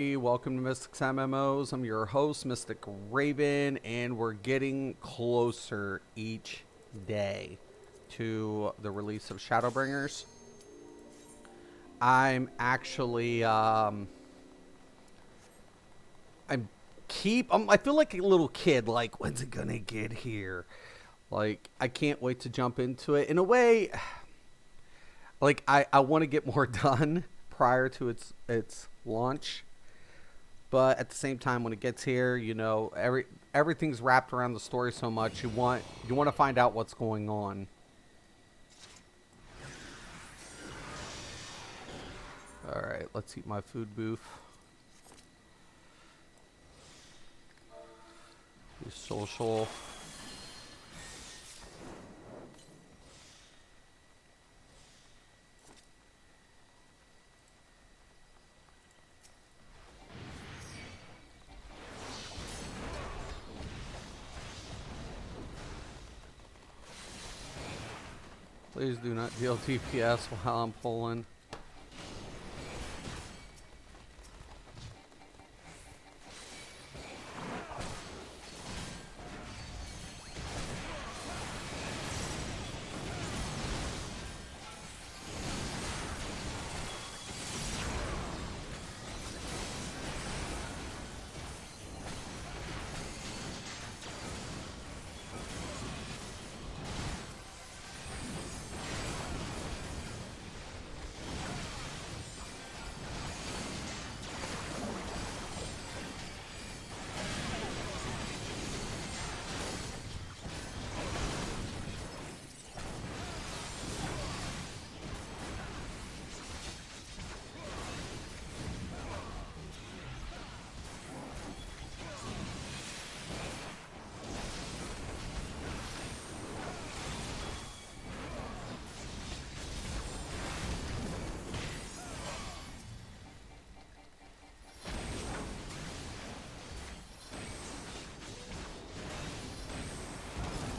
Welcome to Mystics MMOs. I'm your host, Mystic Raven, and we're getting closer each day to the release of Shadowbringers. I'm actually, I feel like a little kid, like, when's it gonna get here? Like, I can't wait to jump into it. In a way, like, I want to get more done prior to its launch. But at the same time, when it gets here, everything's wrapped around the story so much. You want to find out what's going on. All right, let's eat my food booth. Do social. Please do not deal TPS while I'm pulling.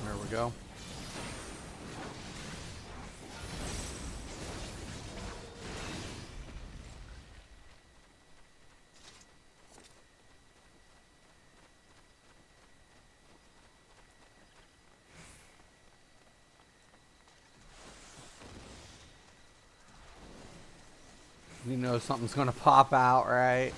There we go. You know something's gonna pop out, right?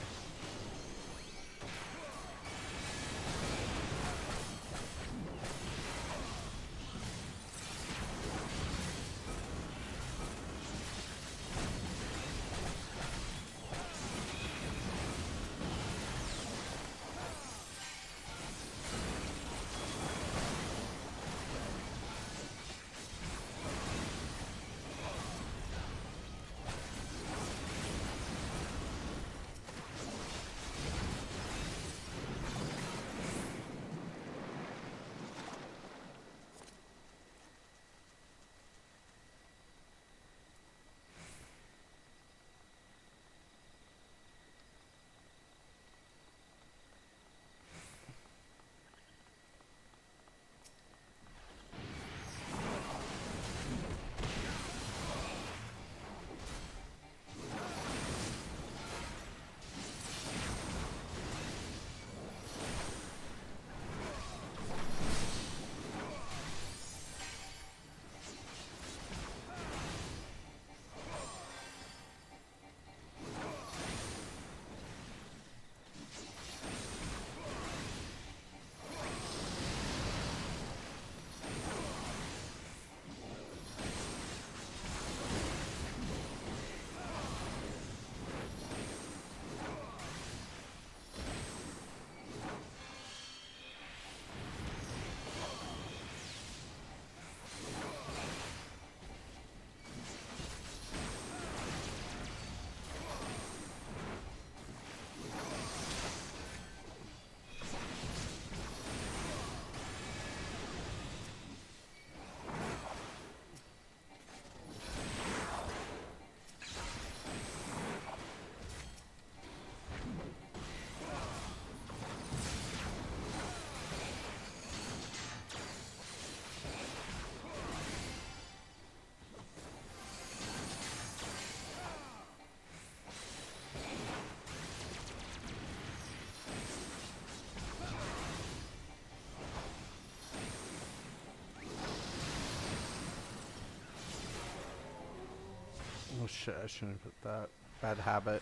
shit, I shouldn't have put that. Bad habit.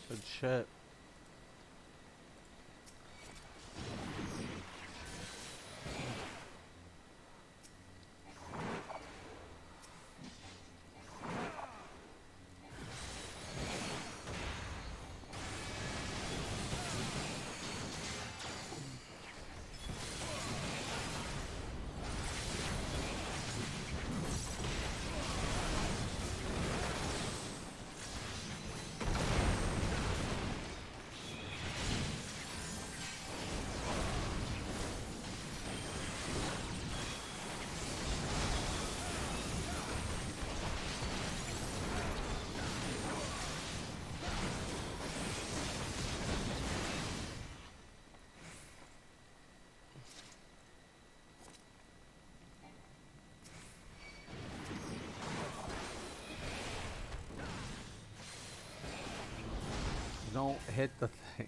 Good shit. Don't hit the thing.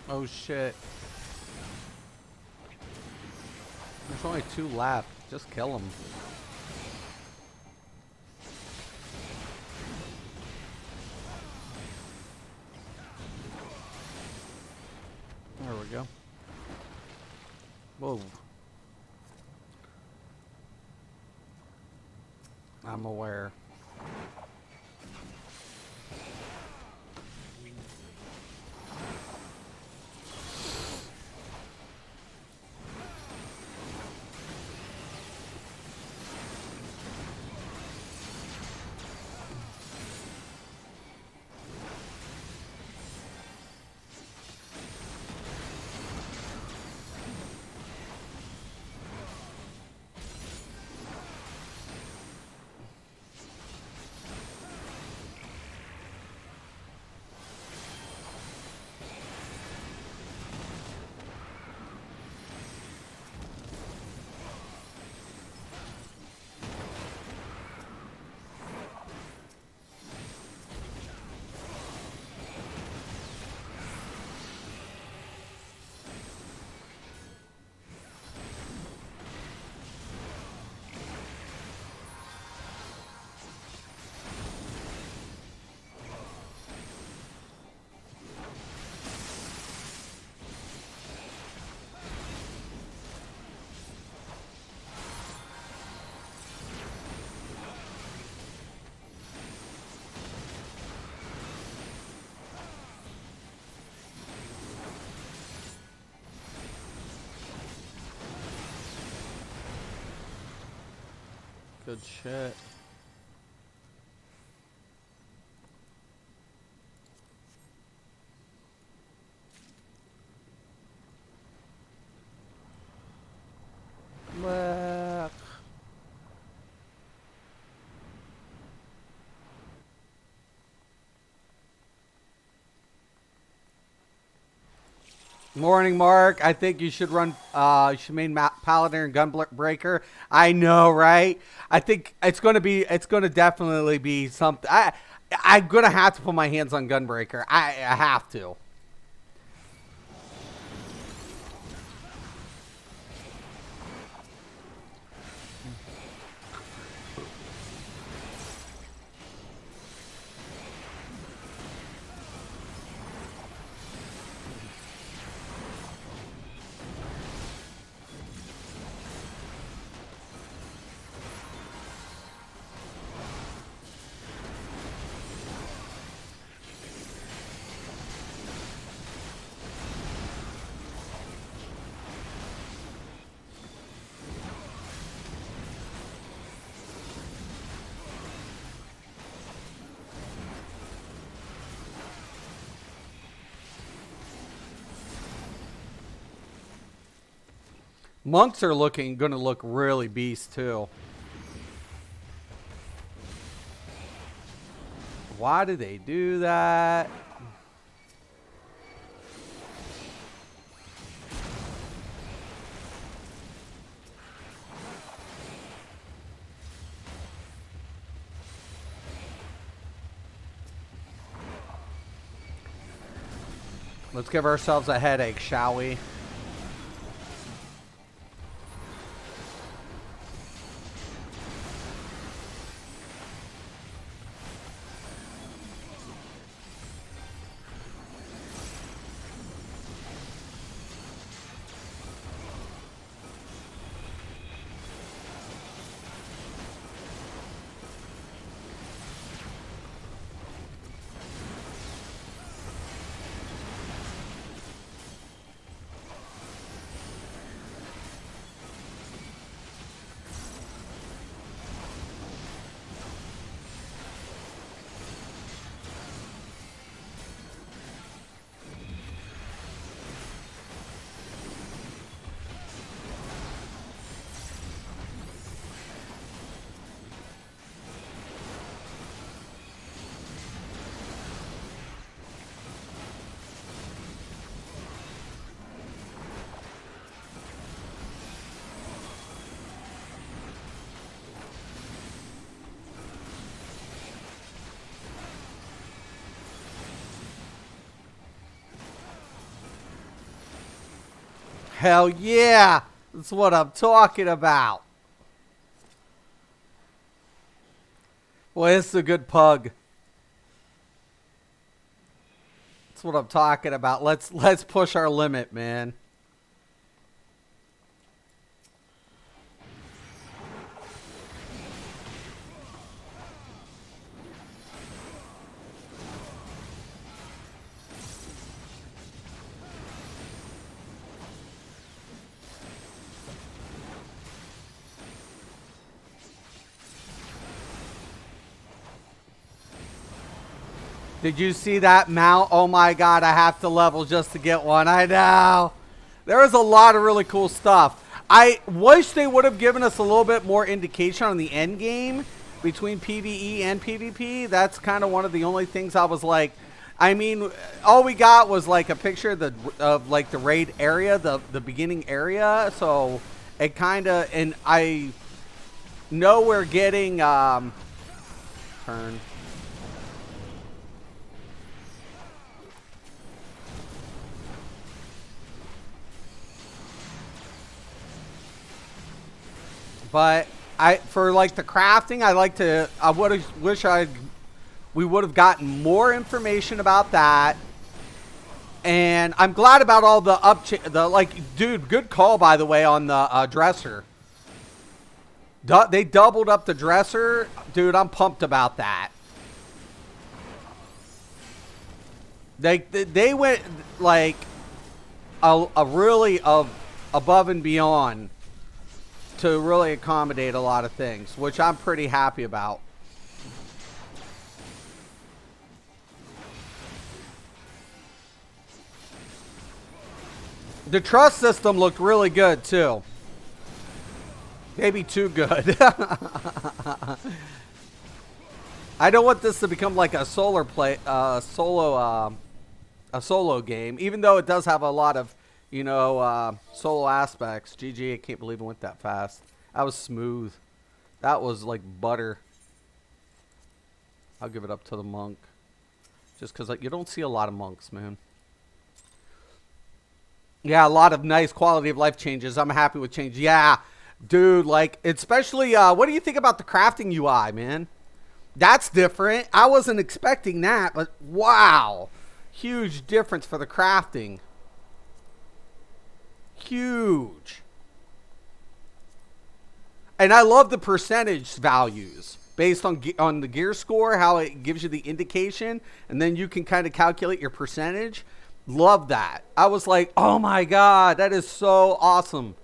Oh shit. There's only 2 left. Just kill them. There we go. Whoa. I'm aware. Good shit. Look. Morning, Mark. I think you should run. You should main Paladin and Gunbreaker. I know, right? I think it's going to be. It's going to definitely be something. I'm going to have to put my hands on Gunbreaker. I have to. Monks are going to look really beast too. Why do they do that? Let's give ourselves a headache, shall we? Hell yeah! That's what I'm talking about. Boy, this is a good pug. That's what I'm talking about. Let's push our limit, man. Did you see that mount? Oh my god, I have to level just to get one. I know. There was a lot of really cool stuff. I wish they would have given us a little bit more indication on the end game between PvE and PvP. That's kind of one of the only things I was like, I mean, all we got was like a picture of like the raid area, the beginning area. So it kind of, and I know we're getting turn. But for like the crafting, we would have gotten more information about that. And I'm glad about all the dude, good call by the way on the dresser. They doubled up the dresser, dude. I'm pumped about that. They went like a really above and beyond. to really accommodate a lot of things, which I'm pretty happy about. The trust system looked really good too. Maybe too good. I don't want this to become like a solo game, even though it does have a lot of, solo aspects. GG, I can't believe it went that fast. That was smooth. That was like butter. I'll give it up to the monk. Just because you don't see a lot of monks, man. Yeah, a lot of nice quality of life changes. I'm happy with change. Yeah, dude, like, especially, what do you think about the crafting UI, man? That's different. I wasn't expecting that, but wow. Huge difference for the crafting. Huge. And I love the percentage values based on the gear score, how it gives you the indication, and then you can kind of calculate your percentage. Love that. I was like, oh my God, that is so awesome.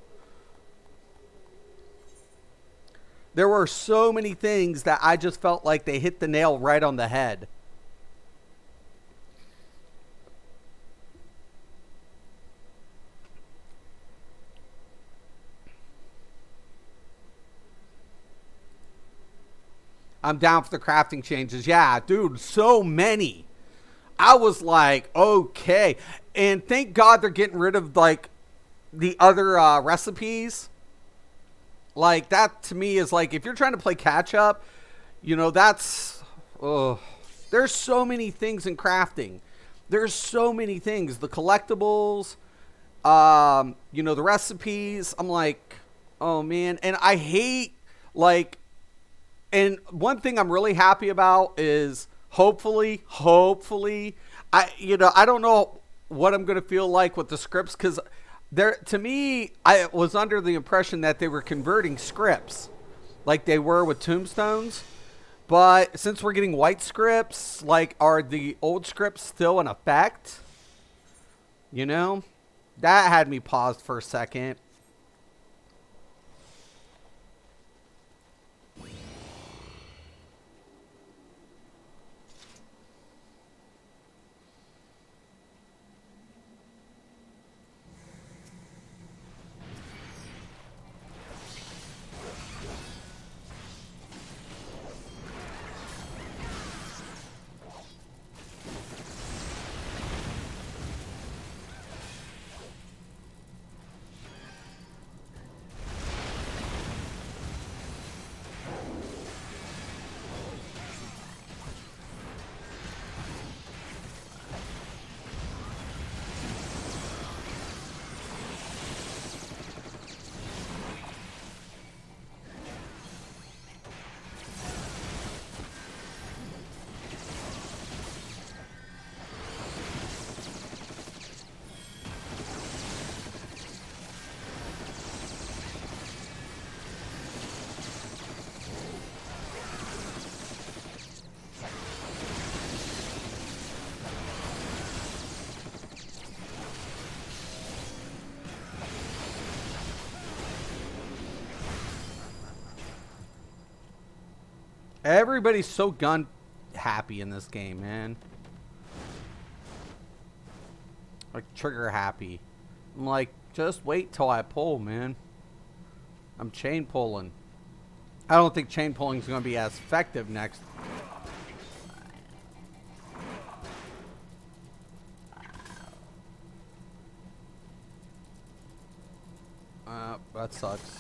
There were so many things that I just felt like they hit the nail right on the head. I'm down for the crafting changes. Yeah, dude, so many. I was like, okay. And thank God they're getting rid of, like, the other recipes. Like, that to me is like, if you're trying to play catch up, that's, there's so many things in crafting. There's so many things. The collectibles, the recipes. I'm like, oh man. And I hate, like, and one thing I'm really happy about is hopefully, I don't know what I'm going to feel like with the scripts, because to me, I was under the impression that they were converting scripts like they were with Tombstones. But since we're getting white scripts, like, are the old scripts still in effect? That had me paused for a second. Everybody's so gun happy in this game, man. Like, trigger happy. I'm like, just wait till I pull, man. I'm chain pulling. I don't think chain pulling is going to be as effective next. That sucks.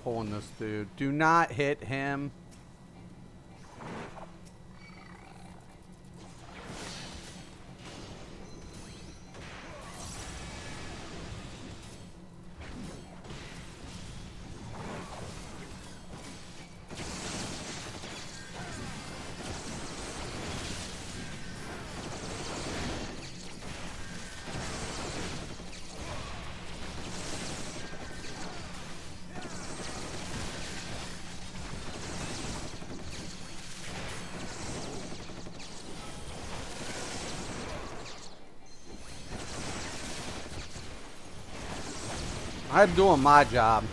pulling this dude. Do not hit him. I'm doing my job.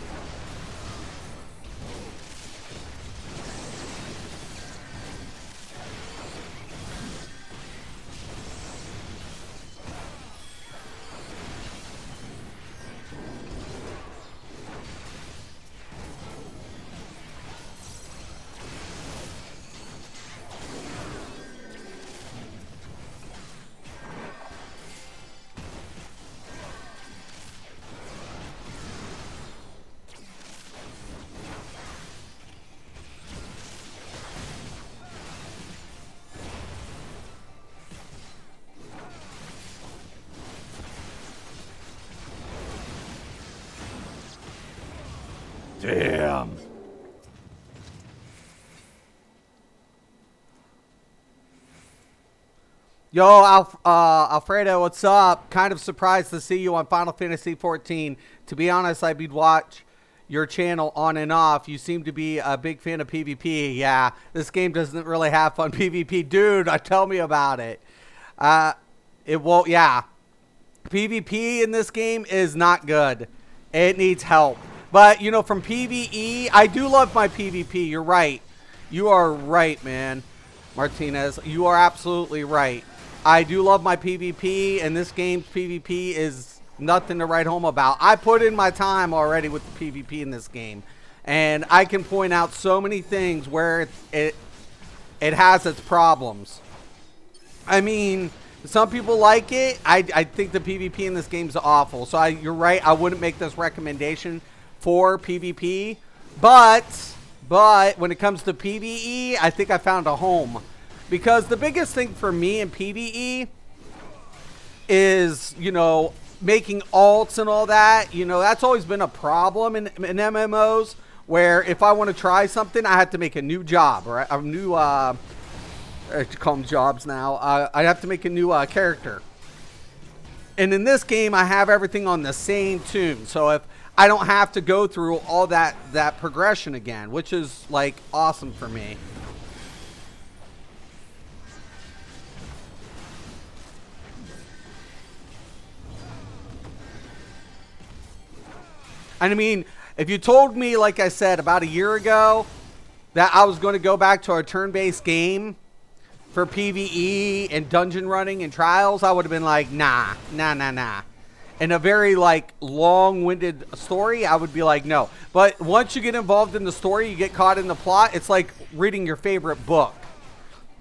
Damn. Yo, Alfredo, what's up? Kind of surprised to see you on Final Fantasy XIV. To be honest, I'd watch your channel on and off. You seem to be a big fan of PvP. Yeah, this game doesn't really have fun PvP. Dude, tell me about it. It won't, yeah. PvP in this game is not good. It needs help. But, you know, from PvE, I do love my PvP. You're right. You are right, man. Martinez, you are absolutely right. I do love my PvP, and this game's PvP is nothing to write home about. I put in my time already with the PvP in this game, and I can point out so many things where it has its problems. I mean, some people like it. I think the PvP in this game is awful. So you're right. I wouldn't make this recommendation for PvP, but when it comes to PvE, I think I found a home, because the biggest thing for me in PvE is, you know, making alts and all that. You know, that's always been a problem in MMOs, where if I want to try something, I have to make a new job, or a new I call them jobs now. I have to make a new character, and in this game, I have everything on the same tune. So if I don't have to go through all that progression again, which is like awesome for me. And I mean, if you told me, like I said, about a year ago, that I was going to go back to a turn-based game for PvE and dungeon running and trials, I would have been like, nah. In a very, like, long-winded story, I would be like, no. But once you get involved in the story, you get caught in the plot, it's like reading your favorite book.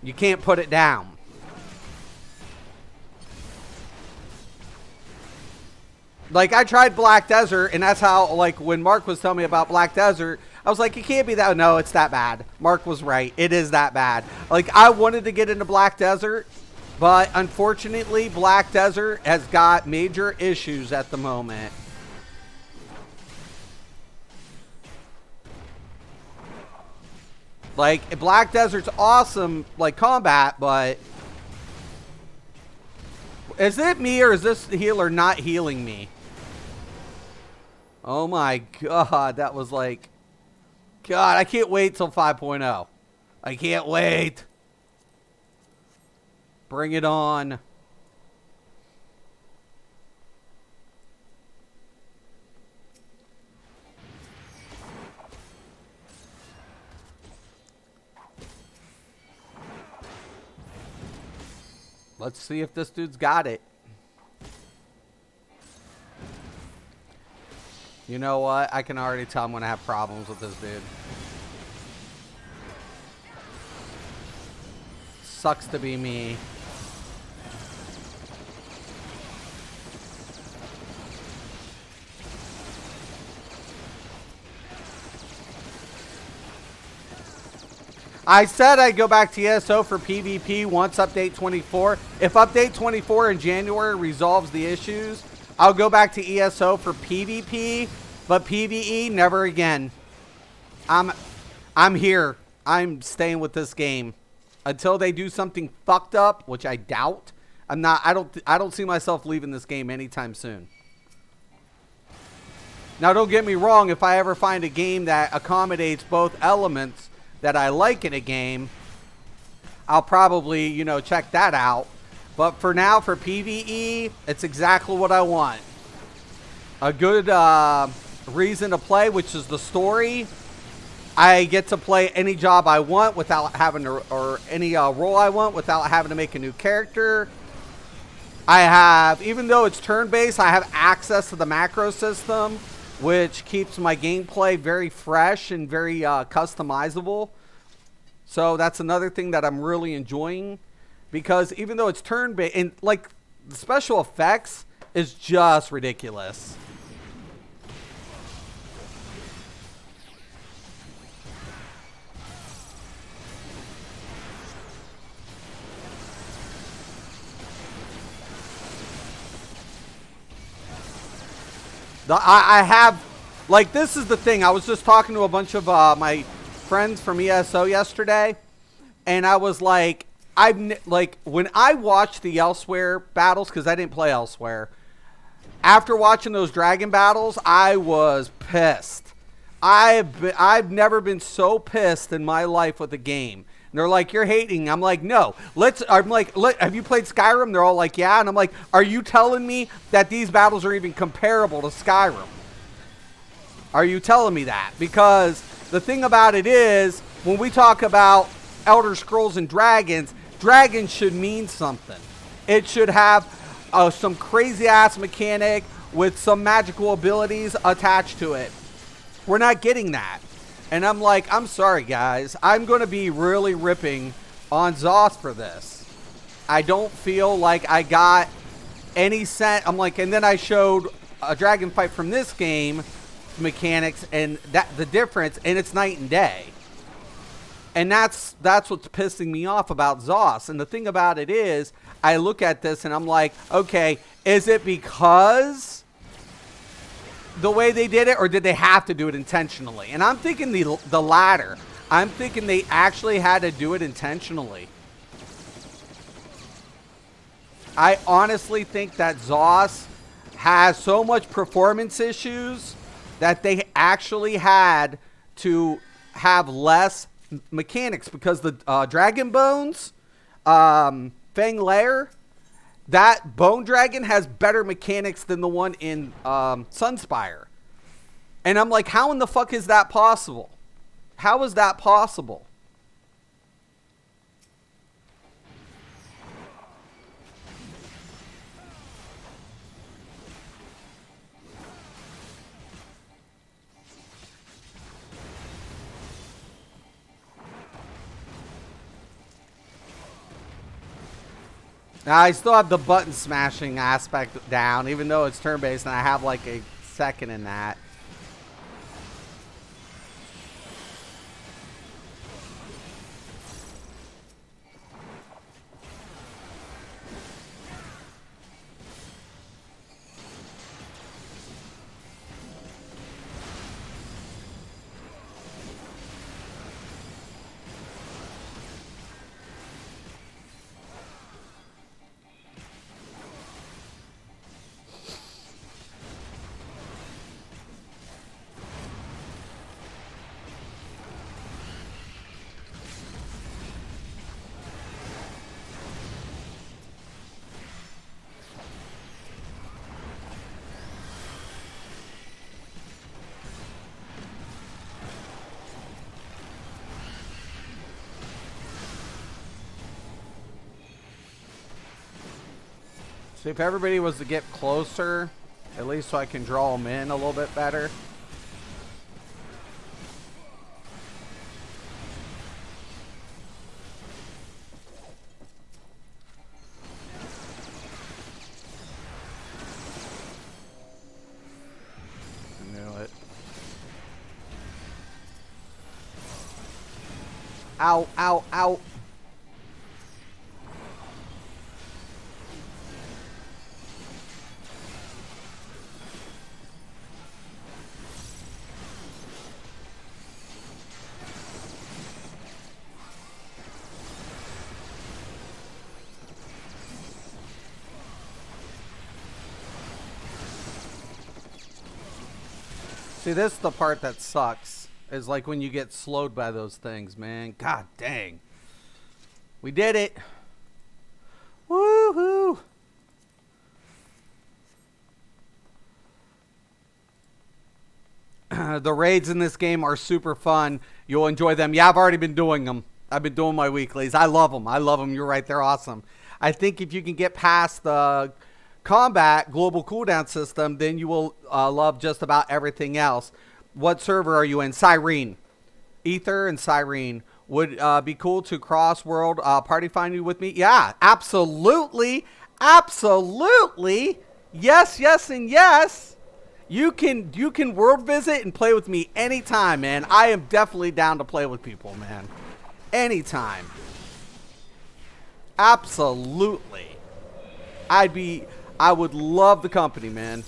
You can't put it down. Like, I tried Black Desert, and that's how, like, when Mark was telling me about Black Desert, I was like, it can't be that. No, it's that bad. Mark was right. It is that bad. Like, I wanted to get into Black Desert, but unfortunately, Black Desert has got major issues at the moment. Like, Black Desert's awesome, like, combat, but is it me, or is this healer not healing me? Oh my god, that was like, God, I can't wait till 5.0. I can't wait. Bring it on. Let's see if this dude's got it. You know what? I can already tell I'm going to have problems with this dude. Sucks to be me. I said I'd go back to ESO for PvP once update 24. If update 24 in January resolves the issues, I'll go back to ESO for PvP, but PvE never again. I'm here. I'm staying with this game until they do something fucked up, which I doubt. I don't see myself leaving this game anytime soon. Now, don't get me wrong. If I ever find a game that accommodates both elements that I like in a game, I'll probably, you know, check that out. But for now, for PvE, it's exactly what I want. A good reason to play, which is the story. I get to play any job I want without having to, or any role I want without having to make a new character. I have, even though it's turn-based, I have access to the macro system, which keeps my gameplay very fresh and very customizable. So that's another thing that I'm really enjoying, because even though it's turn-based, and like the special effects is just ridiculous. I have, like, this is the thing. I was just talking to a bunch of my friends from ESO yesterday, and I was like, like, when I watched the Elsewhere battles, because I didn't play Elsewhere, after watching those dragon battles, I was pissed. I've never been so pissed in my life with a game. And they're like, you're hating. I'm like, no. I'm like, have you played Skyrim? They're all like, yeah. And I'm like, are you telling me that these battles are even comparable to Skyrim? Are you telling me that? Because the thing about it is, when we talk about Elder Scrolls and dragons, dragons should mean something. It should have some crazy ass mechanic with some magical abilities attached to it. We're not getting that. And I'm like, I'm sorry, guys. I'm going to be really ripping on Zoth for this. I don't feel like I got any sense. I'm like, and then I showed a dragon fight from this game mechanics and that the difference, and it's night and day. And that's what's pissing me off about Zoth. And the thing about it is, I look at this and I'm like, okay, is it because the way they did it, or did they have to do it intentionally? And I'm thinking the latter. I'm thinking they actually had to do it intentionally. I honestly think that Zoth has so much performance issues that they actually had to have less mechanics, because the Dragon Bones, Fang Lair, that Bone Dragon has better mechanics than the one in Sunspire. And I'm like, how in the fuck is that possible? How is that possible? Now, I still have the button smashing aspect down, even though it's turn-based, and I have like a second in that. See, if everybody was to get closer, at least so I can draw them in a little bit better. I knew it. Ow, ow, ow. See, this is the part that sucks. Is like when you get slowed by those things, man. God dang. We did it. Woohoo. The raids in this game are super fun. You'll enjoy them. Yeah, I've already been doing them. I've been doing my weeklies. I love them. I love them. You're right. They're awesome. I think if you can get past the combat global cooldown system, then you will love just about everything else. What server are you in? Cyrene. Ether and Cyrene. Would be cool to cross world party find you with me? Yeah, absolutely. Absolutely. Yes, yes, and yes. You can world visit and play with me anytime, man. I am definitely down to play with people, man. Anytime. Absolutely. I would love the company, man.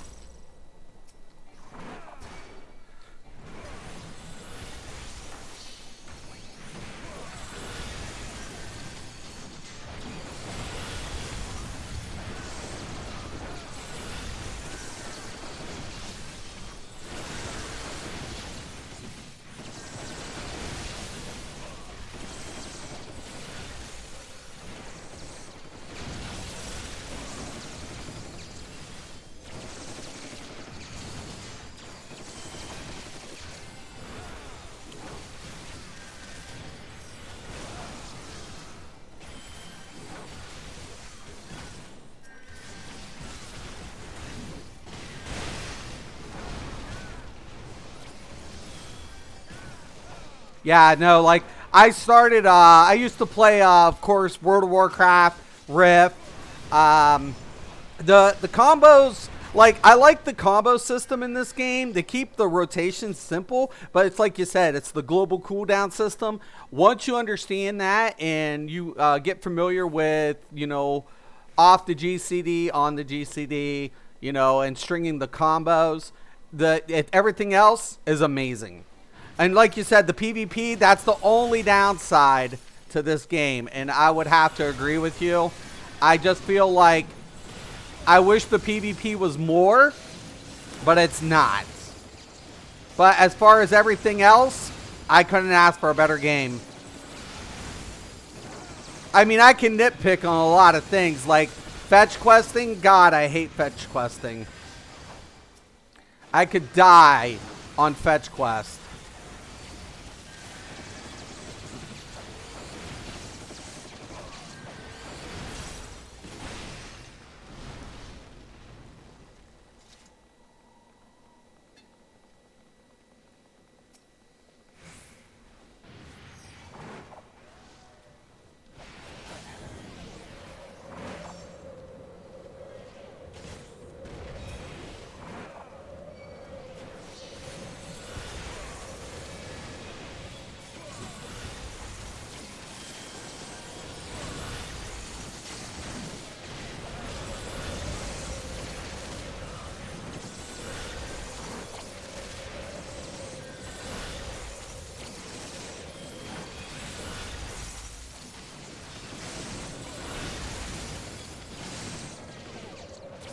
Yeah, no, like I started. I used to play, of course, World of Warcraft, Rift. The combos. Like I like the combo system in this game. They keep the rotation simple, but it's like you said, it's the global cooldown system. Once you understand that and you get familiar with, off the GCD, on the GCD, and stringing the combos, everything else is amazing. And like you said, the PvP, that's the only downside to this game. And I would have to agree with you. I just feel like I wish the PvP was more, but it's not. But as far as everything else, I couldn't ask for a better game. I mean, I can nitpick on a lot of things, like fetch questing. God, I hate fetch questing. I could die on fetch quest.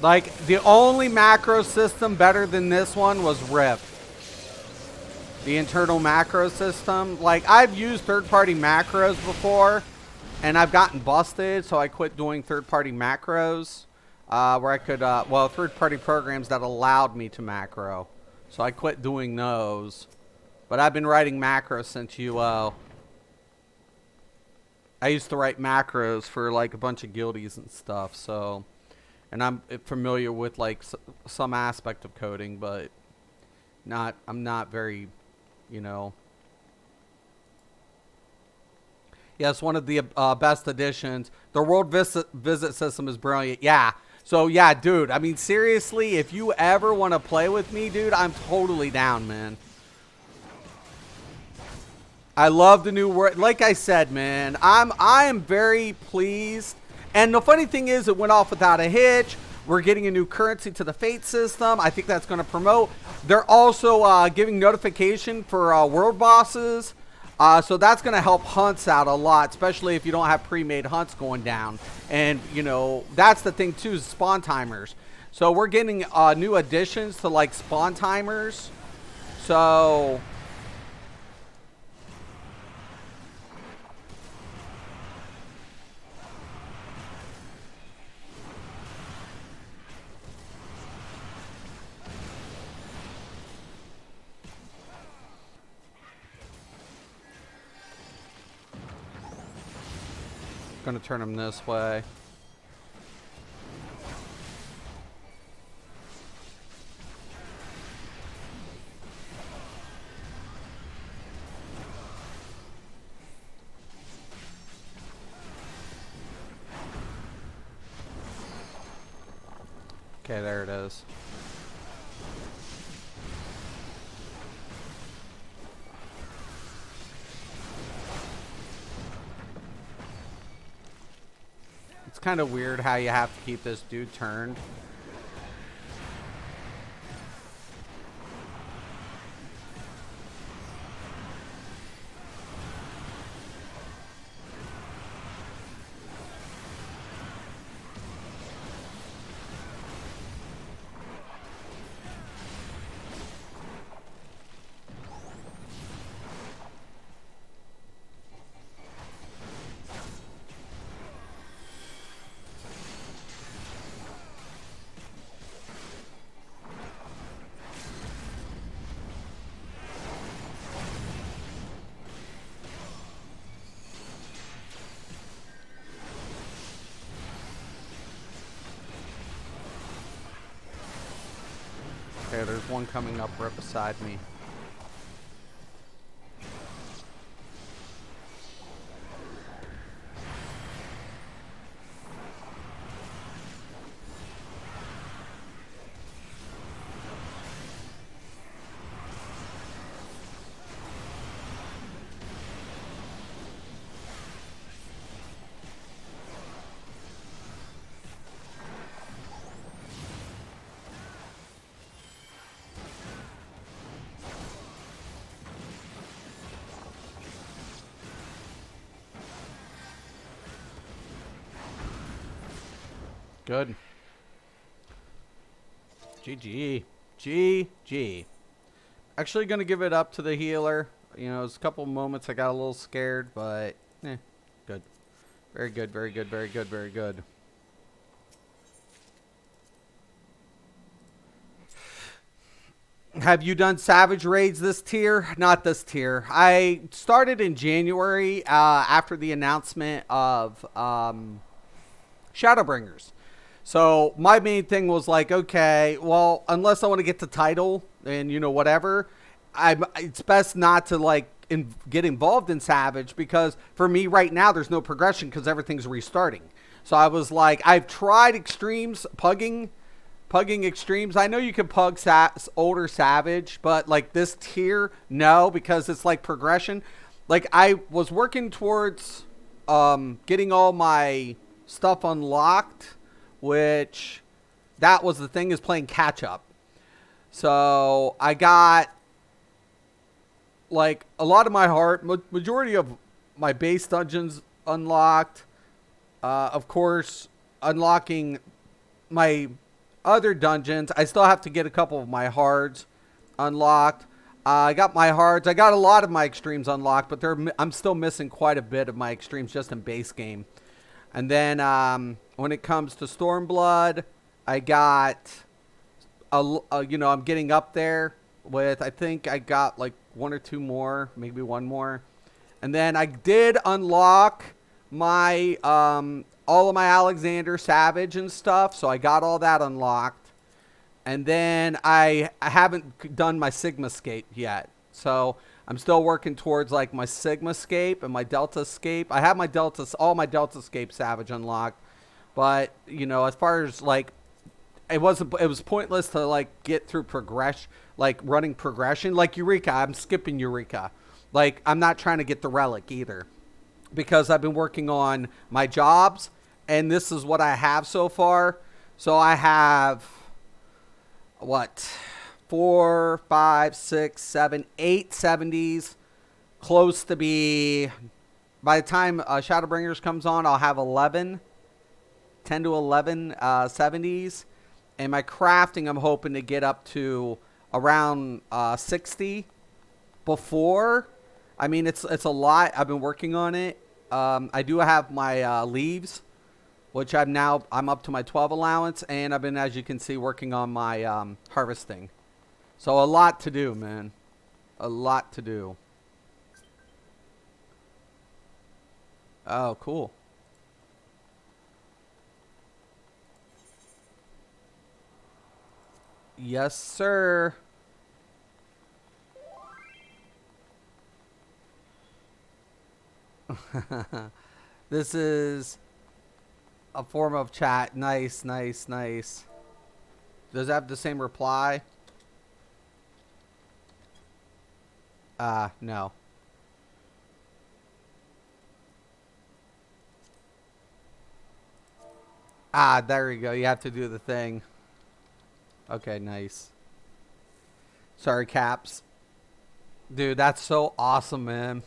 Like, the only macro system better than this one was Rift. The internal macro system. Like, I've used third-party macros before, and I've gotten busted, so I quit doing third-party macros. Where I could, third-party programs that allowed me to macro. So I quit doing those. But I've been writing macros since UO. I used to write macros for, like, a bunch of guildies and stuff, so... And I'm familiar with like some aspect of coding, but I'm not very, Yeah, it's one of the best additions. The world visit system is brilliant. Yeah. So yeah, dude. I mean, seriously, if you ever want to play with me, dude, I'm totally down, man. I love the new word. Like I said, man, I am very pleased. And the funny thing is, it went off without a hitch. We're getting a new currency to the Fate system. I think that's going to promote. They're also giving notification for world bosses. So that's going to help hunts out a lot, especially if you don't have pre-made hunts going down. And, you know, that's the thing, too, is spawn timers. So we're getting new additions to, like, spawn timers. So... Gonna turn him this way. Okay, there it is. It's kind of weird how you have to keep this dude turned. Okay, there's one coming up right beside me. Good. GG. GG. Actually going to give it up to the healer. You know, it's a couple moments I got a little scared, but good. Very good, very good, very good, very good. Have you done Savage Raids this tier? Not this tier. I started in January after the announcement of Shadowbringers. So my main thing was like, okay, well, unless I want to get the title and, you know, whatever, it's best not to like get involved in Savage, because for me right now, there's no progression because everything's restarting. So I was like, I've tried extremes, pugging extremes. I know you can pug older Savage, but like this tier, no, because it's like progression. Like I was working towards getting all my stuff unlocked, which that was the thing, is playing catch up. So I got like a lot of my majority of my base dungeons unlocked. Of course, unlocking my other dungeons, I still have to get a couple of my hards unlocked. I got my hards. I got a lot of my extremes unlocked, but I'm still missing quite a bit of my extremes just in base game. And then when it comes to Stormblood, I got you know, I'm getting up there with, I think I got like one or two more, maybe one more. And then I did unlock my all of my Alexander Savage and stuff, so I got all that unlocked. And then I haven't done my Sigmascape yet, so I'm still working towards like my Sigmascape and my Deltascape. I have my all my Deltascape Savage unlocked, but you know, as far as like, it was pointless to like get through progression, like running progression, like Eureka. I'm skipping Eureka. Like, I'm not trying to get the relic either, because I've been working on my jobs, and this is what I have so far. So I have, what, 4, 5, 6, 7, 8 70s, close to be, by the time Shadowbringers comes on, I'll have 11, 10 to 11 70s. And my crafting, I'm hoping to get up to around 60 before. I mean, it's a lot. I've been working on it. I do have my leaves, which I'm up to my 12 allowance, and I've been, as you can see, working on my harvesting. So a lot to do, man. A lot to do. Oh, cool. Yes, sir. This is a form of chat. Nice, nice, nice. Does it have the same reply? No. Ah, there you go. You have to do the thing. Okay, nice. Sorry, Caps. Dude, that's so awesome, man.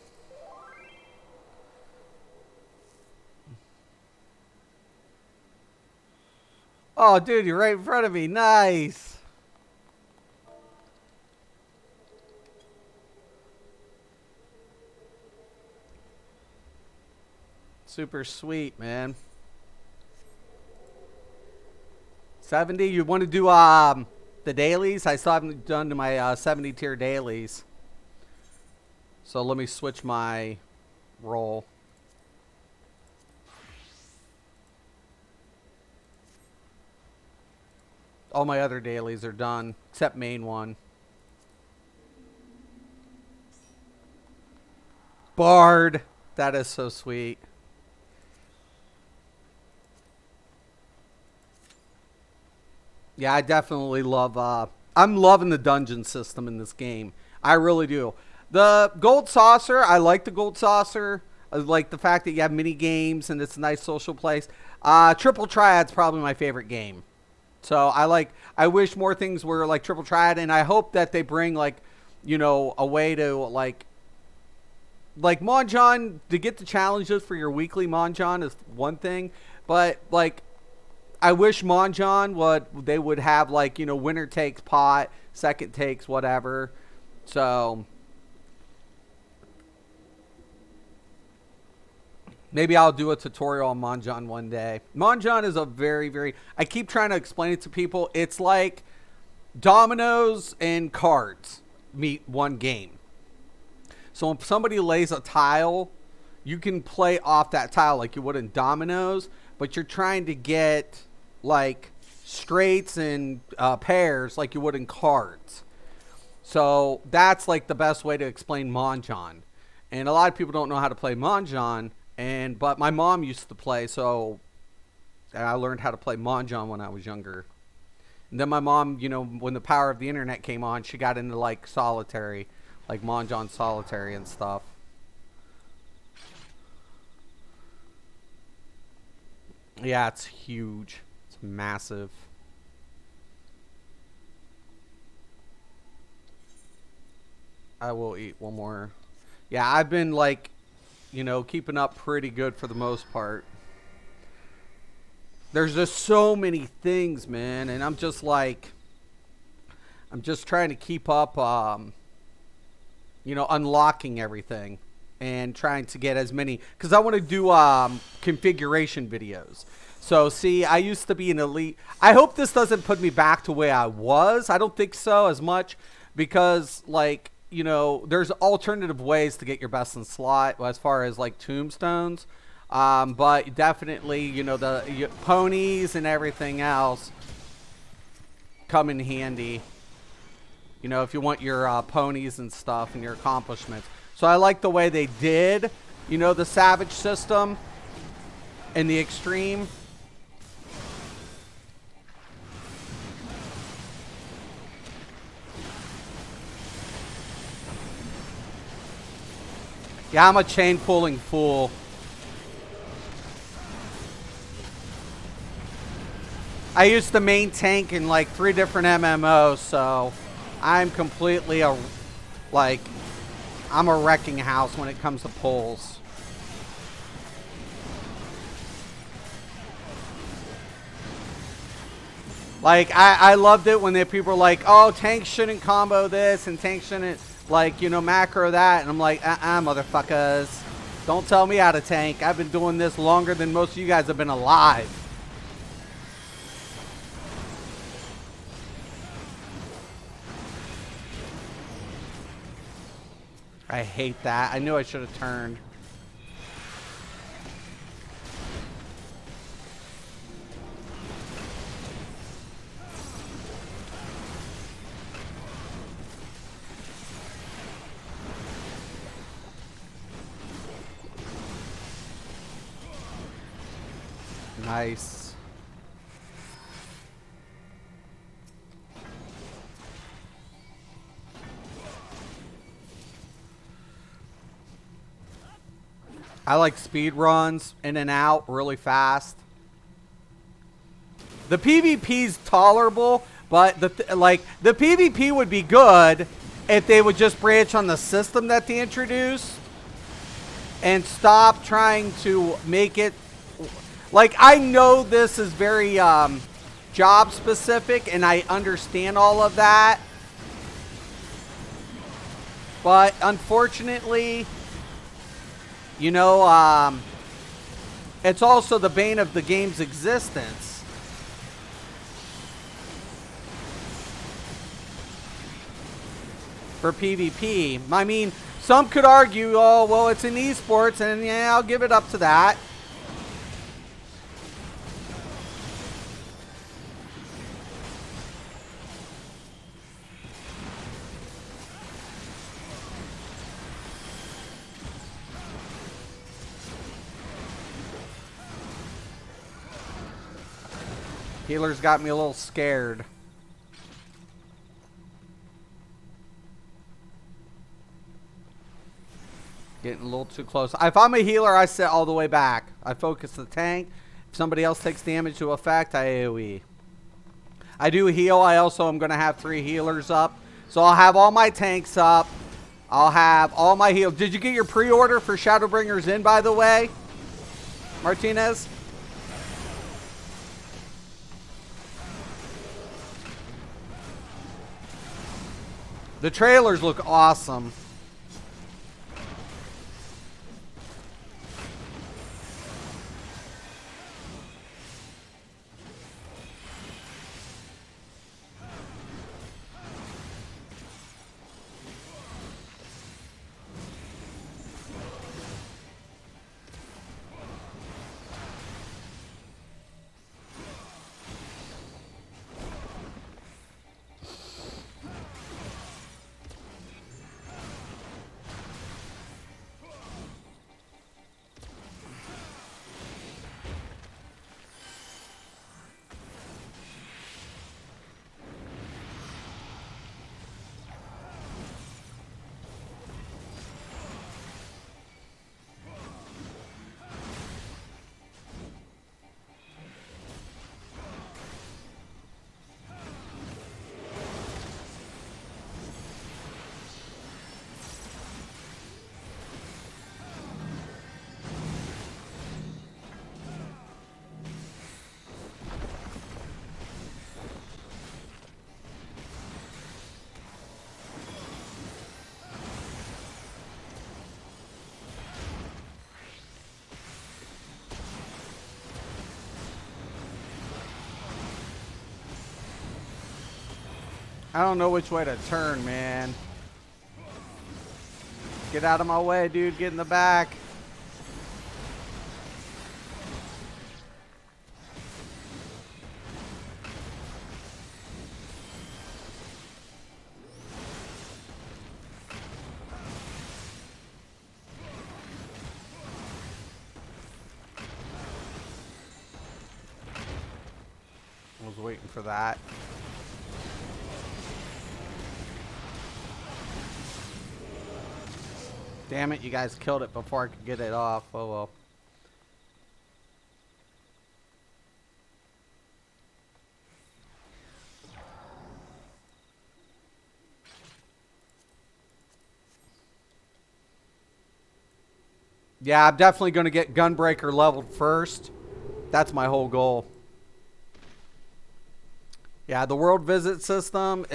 Oh, dude, you're right in front of me. Nice. Super sweet, man. 70. You want to do the dailies? I still haven't done my 70 tier dailies. So let me switch my role. All my other dailies are done, except main one. Bard. That is so sweet. Yeah, I definitely love, I'm loving the dungeon system in this game. I really do. The Gold Saucer, I like the Gold Saucer. I like the fact that you have mini games and it's a nice social place. Triple Triad's probably my favorite game. So I wish more things were like Triple Triad, and I hope that they bring, like, you know, a way to like Monjon, to get the challenges for your weekly Monjon is one thing, but like I wish Monjon they would have, like, you know, winner takes pot, second takes whatever. So maybe I'll do a tutorial on Monjon one day. Monjon is a very, very... I keep trying to explain it to people. It's like dominoes and cards meet one game. So if somebody lays a tile, you can play off that tile like you would in dominoes, but you're trying to get, like, straights and pairs like you would in cards. So that's, like, the best way to explain Monjon. And a lot of people don't know how to play Monjon. But my mom used to play, so I learned how to play Monjon when I was younger. And then my mom, you know, when the power of the internet came on, she got into, like, solitary, like Monjon solitary and stuff. Yeah, it's huge. It's massive. I will eat one more. Yeah, I've been, like, you know, keeping up pretty good for the most part. There's just so many things, man, and I'm just trying to keep up, you know, unlocking everything and trying to get as many, because I want to do configuration videos. So, see, I used to be an elite. I hope this doesn't put me back to where I was. I don't think so as much, because, like, you know, there's alternative ways to get your best in slot as far as, like, tombstones. But definitely, you know, the ponies and everything else come in handy. You know, if you want your ponies and stuff and your accomplishments. So I like the way they did, you know, the Savage system and the Extreme. Yeah, I'm a chain pulling fool. I used to main tank in like 3 different MMOs, so I'm completely like, I'm a wrecking house when it comes to pulls. Like, I loved it when the people were like, oh, tanks shouldn't combo this and tanks shouldn't, like, you know, macro that. And I'm like, motherfuckers. Don't tell me how to tank. I've been doing this longer than most of you guys have been alive. I hate that. I knew I should have turned. Nice. I like speed runs in and out really fast. The PvP's tolerable, but the PvP would be good if they would just branch on the system that they introduced and stop trying to make it. Like, I know this is very job specific, and I understand all of that. But unfortunately, you know, it's also the bane of the game's existence. For PvP. I mean, some could argue, oh, well, it's in esports, and yeah, I'll give it up to that. Healers got me a little scared. Getting a little too close. If I'm a healer, I sit all the way back. I focus the tank. If somebody else takes damage to effect, I AoE. I do heal. I also am going to have 3 healers up. So I'll have all my tanks up. I'll have all my heals. Did you get your pre-order for Shadowbringers in, by the way, Martinez? The trailers look awesome. I don't know which way to turn, man. Get out of my way, dude. Get in the back. I was waiting for that. Damn it, you guys killed it before I could get it off. Oh well. Yeah, I'm definitely going to get Gunbreaker leveled first. That's my whole goal. Yeah, the world visit system,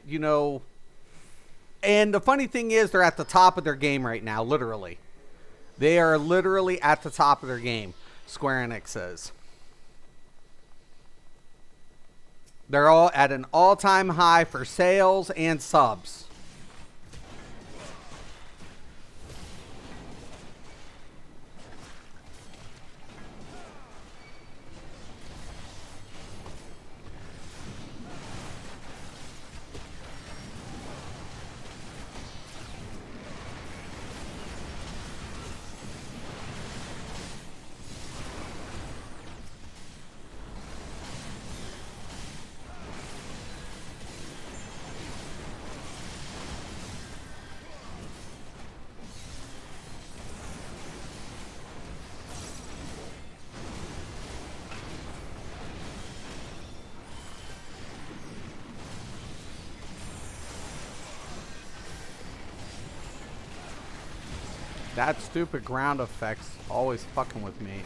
you know, and the funny thing is they're at the top of their game right now, literally. They are literally at the top of their game, Square Enix says. They're all at an all-time high for sales and subs. That stupid ground effect's always fucking with me.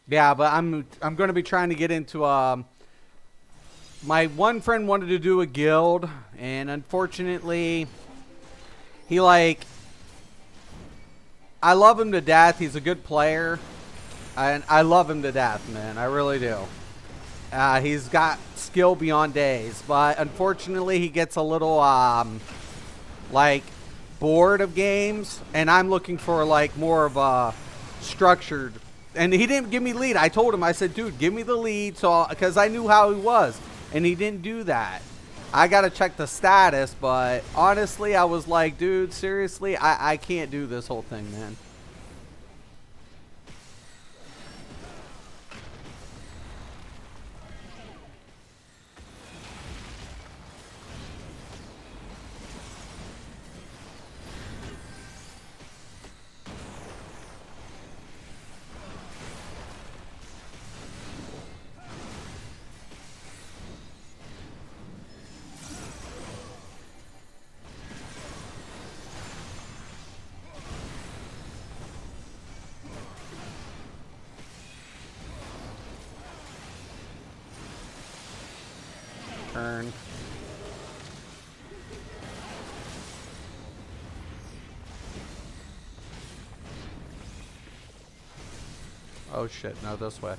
Yeah, but I'm going to be trying to get into my one friend wanted to do a guild, and unfortunately he like I love him to death. He's a good player, and I love him to death, man. I really do. He's got skill beyond days, but unfortunately he gets a little like bored of games, and I'm looking for like more of a structured. And he didn't give me lead. I told him, I said, dude, give me the lead, so because I knew how he was, and he didn't do that. I gotta check the status, but honestly, I was like, dude, seriously, I can't do this whole thing, man. Turn. Oh shit, no, this way.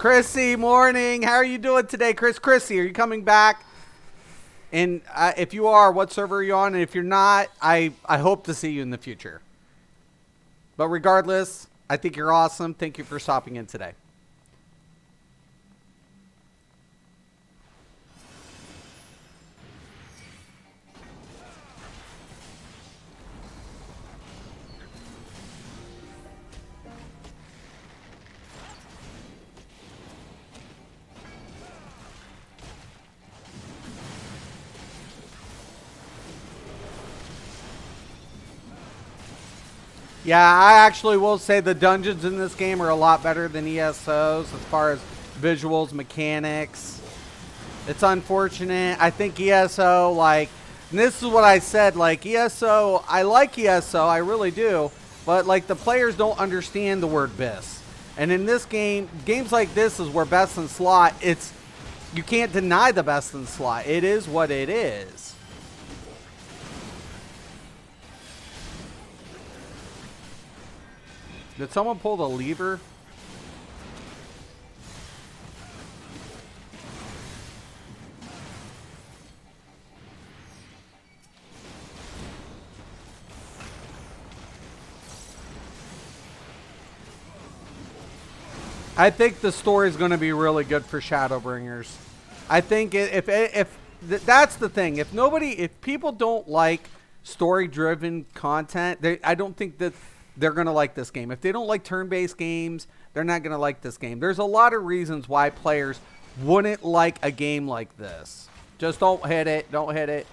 Chrissy, morning. How are you doing today, Chris? Chrissy, are you coming back? And if you are, what server are you on? And if you're not, I hope to see you in the future. But regardless, I think you're awesome. Thank you for stopping in today. Yeah, I actually will say the dungeons in this game are a lot better than ESOs as far as visuals, mechanics. It's unfortunate. I think ESO, like, and this is what I said, like, ESO, I like ESO, I really do, but, like, the players don't understand the word BIS. And in this game, games like this is where best in slot, you can't deny the best in slot. It is what it is. Did someone pull the lever? I think the story is going to be really good for Shadowbringers. I think if that's the thing, if people don't like story-driven content, I don't think that they're going to like this game. If they don't like turn-based games, they're not going to like this game. There's a lot of reasons why players wouldn't like a game like this. Just don't hit it. Don't hit it.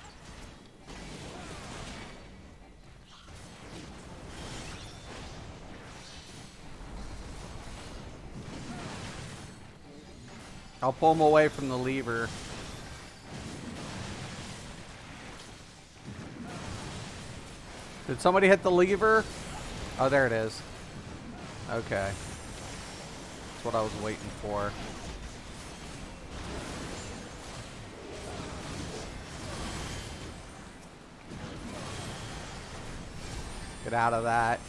I'll pull him away from the lever. Did somebody hit the lever? Oh, there it is. Okay. That's what I was waiting for. Get out of that.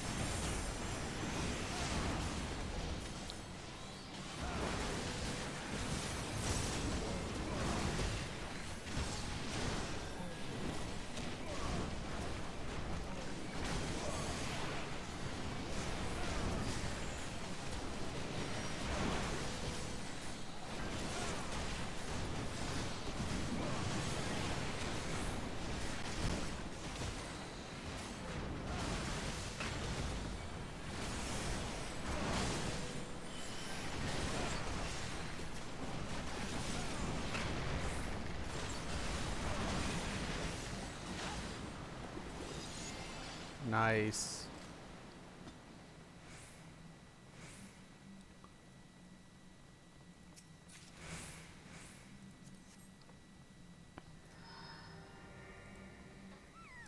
Nice.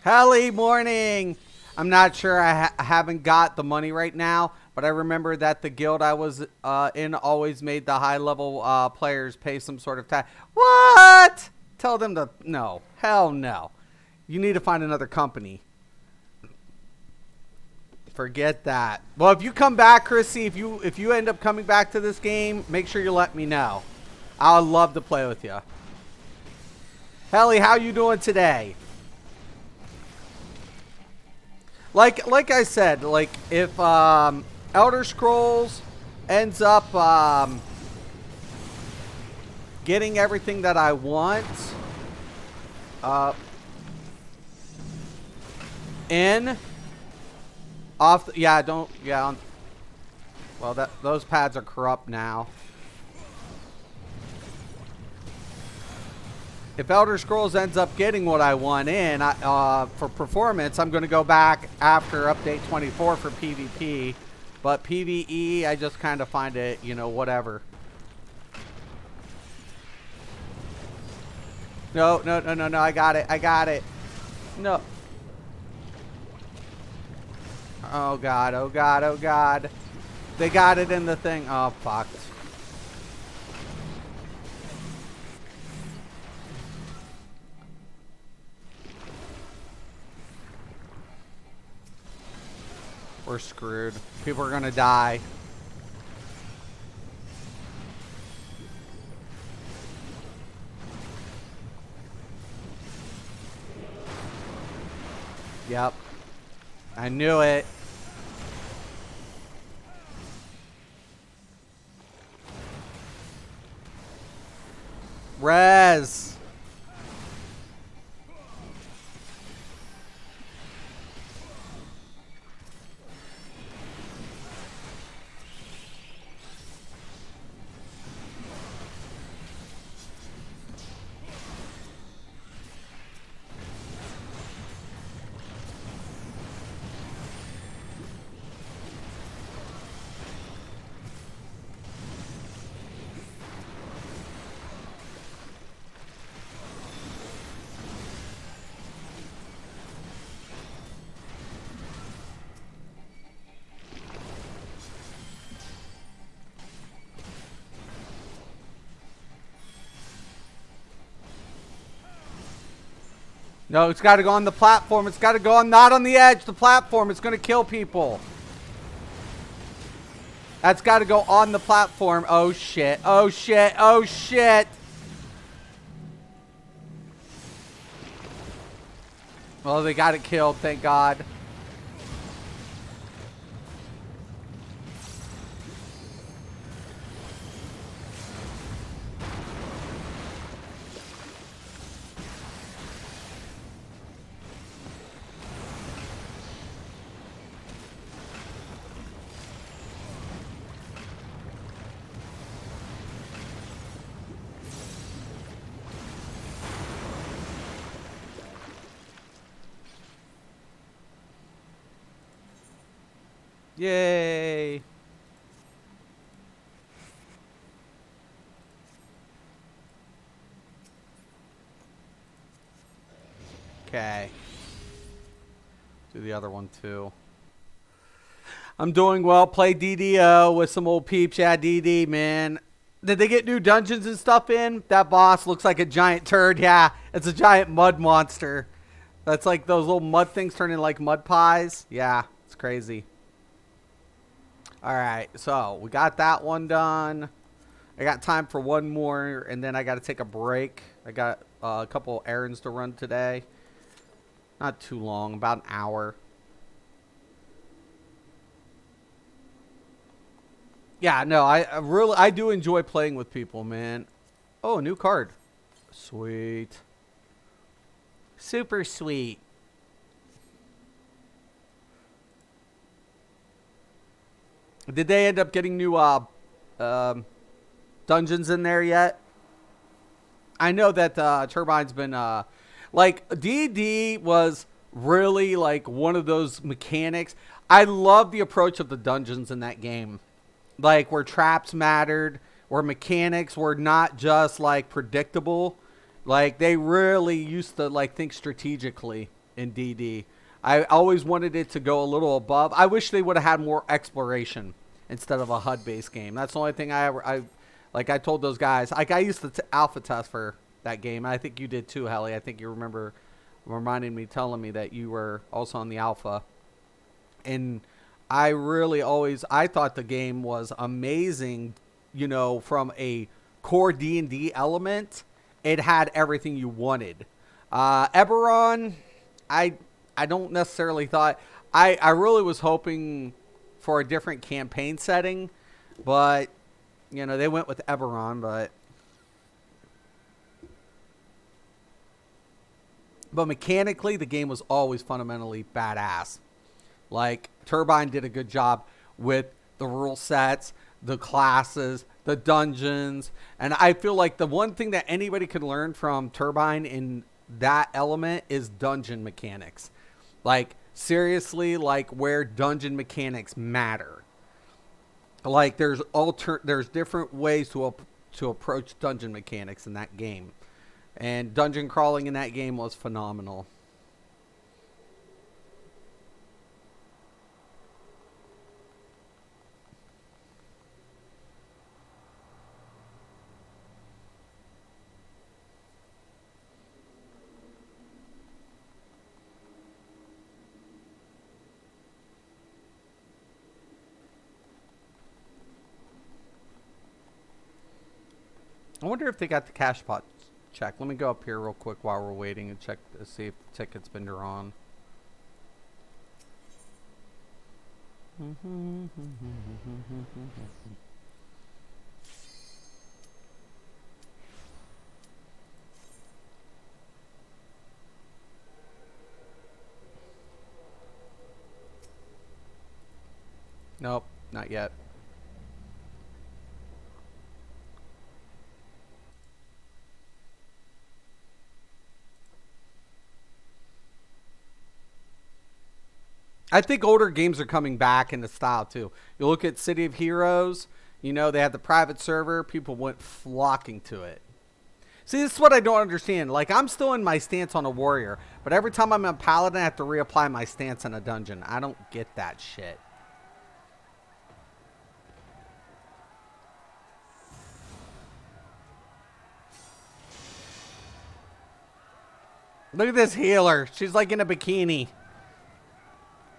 Helly, morning. I'm not sure. I haven't got the money right now, but I remember that the guild I was in always made the high-level players pay some sort of tax. What? Tell them to no. Hell no. You need to find another company. Forget that. Well, if you come back, Chrissy, if you end up coming back to this game, make sure you let me know. I'd love to play with you. Helly, how you doing today? Like I said, like if Elder Scrolls ends up getting everything that I want in off the, yeah, don't yeah on, well that those pads are corrupt now. If Elder Scrolls ends up getting what I want in for performance, I'm going to go back after update 24 for PvP. But PvE, I just kind of find it, you know, whatever. No, no, no, no, no, I got it. I got it. No. Oh, God. Oh, God. Oh, God. They got it in the thing. Oh, fuck. We're screwed. People are going to die. Yep. I knew it. Rez. No, it's got to go on the platform. It's got to go on, not on the edge. The platform. It's going to kill people. That's got to go on the platform. Oh, shit. Oh, shit. Oh, shit. Well, they got it killed. Thank God. Yay. Okay. Do the other one too. I'm doing well. Play DDO with some old peeps. Yeah, DD, man. Did they get new dungeons and stuff in? That boss looks like a giant turd. Yeah, it's a giant mud monster. That's like those little mud things turn into like mud pies. Yeah, it's crazy. All right, so we got that one done. I got time for one more, and then I got to take a break. I got a couple errands to run today. Not too long, about an hour. Yeah, no, I do enjoy playing with people, man. Oh, a new card. Sweet. Super sweet. Did they end up getting new dungeons in there yet? I know that Turbine's been like D&D was really like one of those mechanics. I love the approach of the dungeons in that game. Like where traps mattered, where mechanics were not just like predictable. Like they really used to like think strategically in DD. I always wanted it to go a little above. I wish they would have had more exploration instead of a HUD based game. That's the only thing I like. I told those guys. Like I used to alpha test for that game. I think you did too, Helly. I think you remember reminding me, telling me that you were also on the alpha. And I really always I thought the game was amazing. You know, from a core D&D element, it had everything you wanted. Eberron, I I don't necessarily thought I really was hoping for a different campaign setting, but you know they went with Eberron, but mechanically the game was always fundamentally badass. Like Turbine did a good job with the rule sets, the classes, the dungeons, and I feel like the one thing that anybody could learn from Turbine in that element is dungeon mechanics. Like seriously, like where dungeon mechanics matter. Like there's different ways to approach dungeon mechanics in that game. And dungeon crawling in that game was phenomenal. I wonder if they got the cash pot check. Let me go up here real quick while we're waiting and check to see if the ticket's been drawn. Nope, not yet. I think older games are coming back into style too. You look at City of Heroes, you know, they had the private server, people went flocking to it. See, this is what I don't understand. Like, I'm still in my stance on a warrior, but every time I'm a paladin, I have to reapply my stance in a dungeon. I don't get that shit. Look at this healer. She's like in a bikini.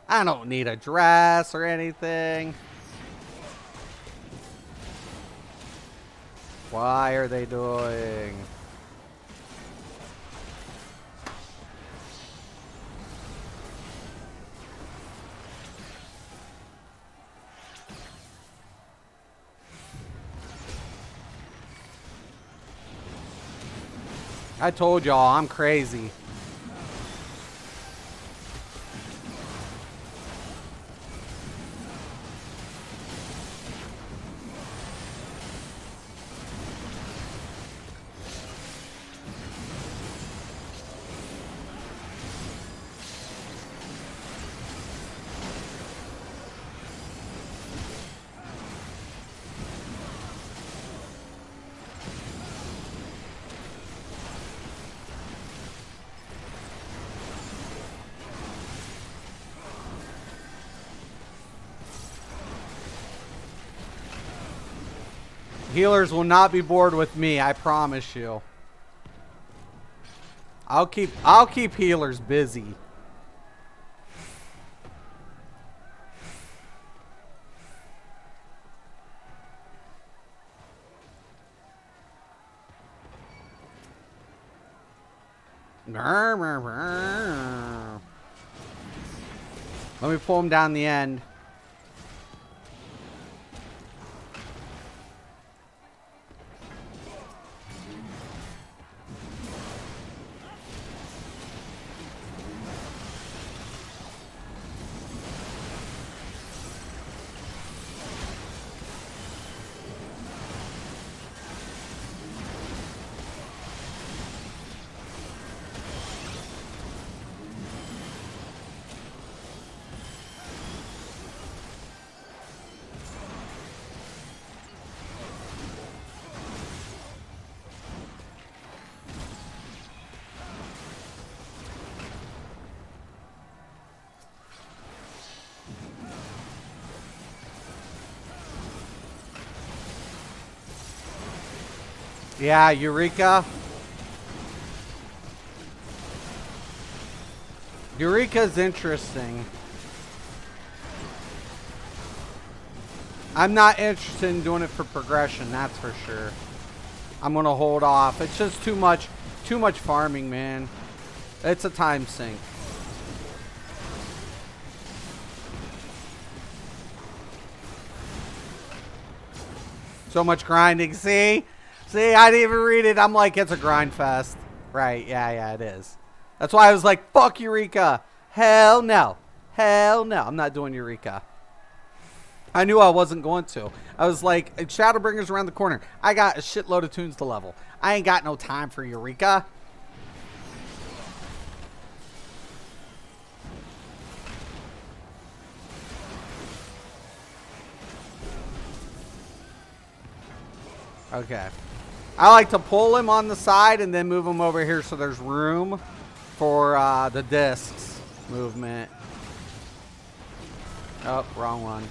I don't need a dress or anything. Why are they doing? I told y'all I'm crazy. Healers will not be bored with me, I promise you. I'll keep healers busy. Let me pull him down the end. Yeah, Eureka. Eureka's interesting. I'm not interested in doing it for progression, that's for sure. I'm gonna hold off. It's just too much farming, man. It's a time sink. So much grinding. See, I didn't even read it. I'm like, it's a grind fest. Right? Yeah, it is. That's why I was like, fuck Eureka. Hell no. Hell no. I'm not doing Eureka. I knew I wasn't going to. I was like, Shadowbringer's around the corner. I got a shitload of tunes to level. I ain't got no time for Eureka. Okay. I like to pull him on the side and then move him over here so there's room for the discs movement. Oh, wrong one.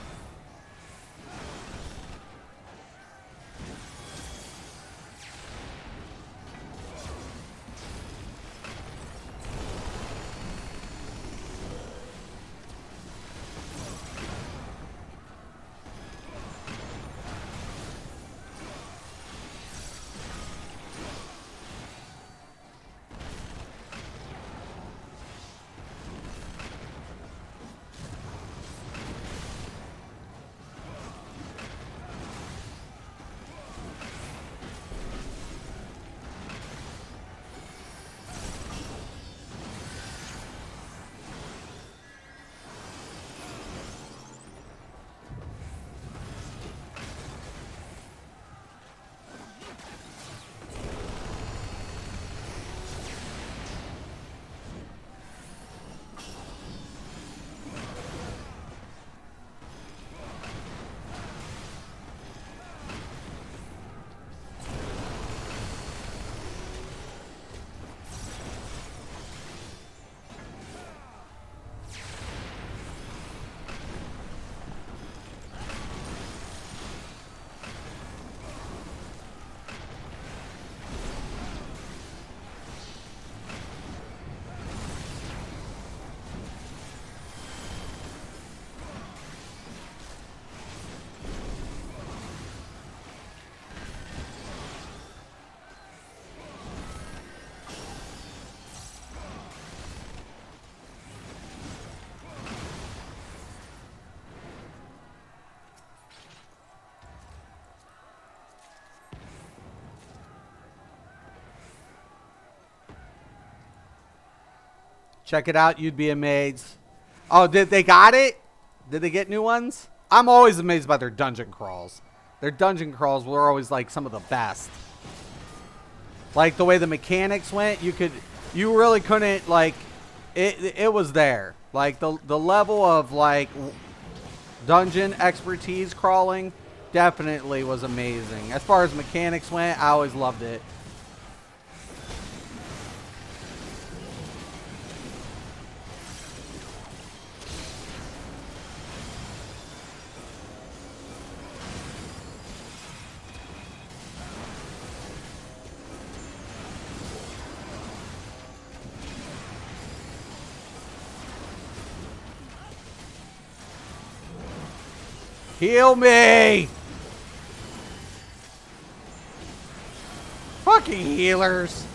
Check it out. You'd be amazed. Oh, did they got it? Did they get new ones? I'm always amazed by their dungeon crawls. Their dungeon crawls were always like some of the best. Like the way the mechanics went, you really couldn't like it was there. Like the level of like dungeon expertise crawling definitely was amazing. As far as mechanics went, I always loved it. Heal me! Fucking healers!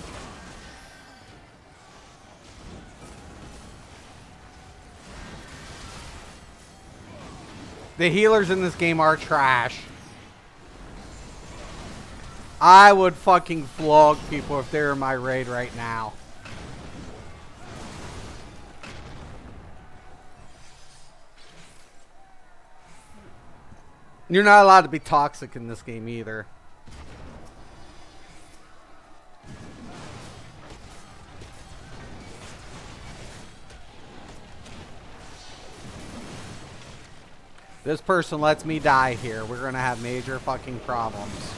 The healers in this game are trash. I would fucking flog people if they were in my raid right now. You're not allowed to be toxic in this game either. This person lets me die here. We're gonna have major fucking problems.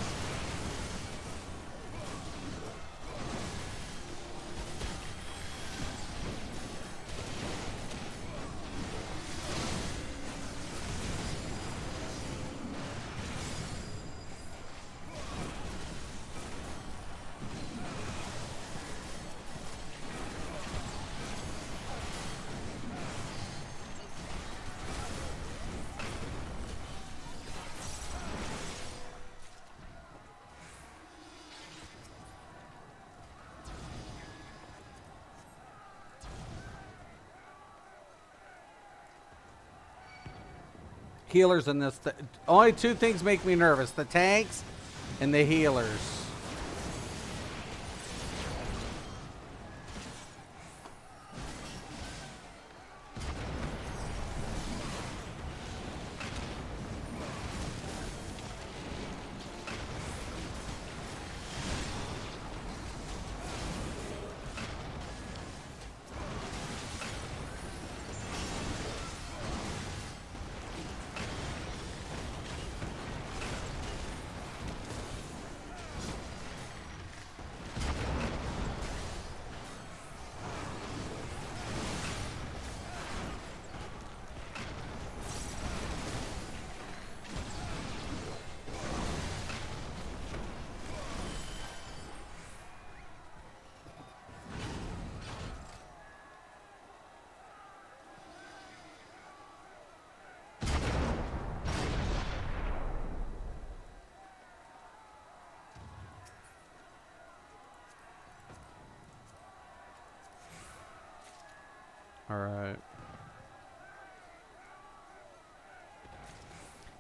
Healers in this. Only two things make me nervous. The tanks and the healers. All right.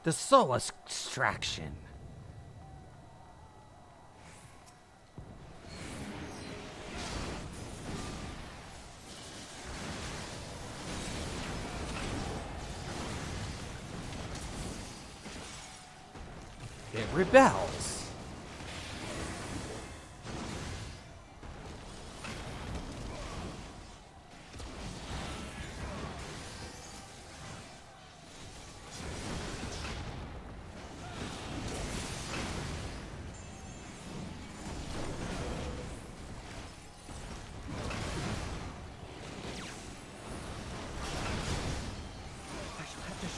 The soul extraction. It rebels.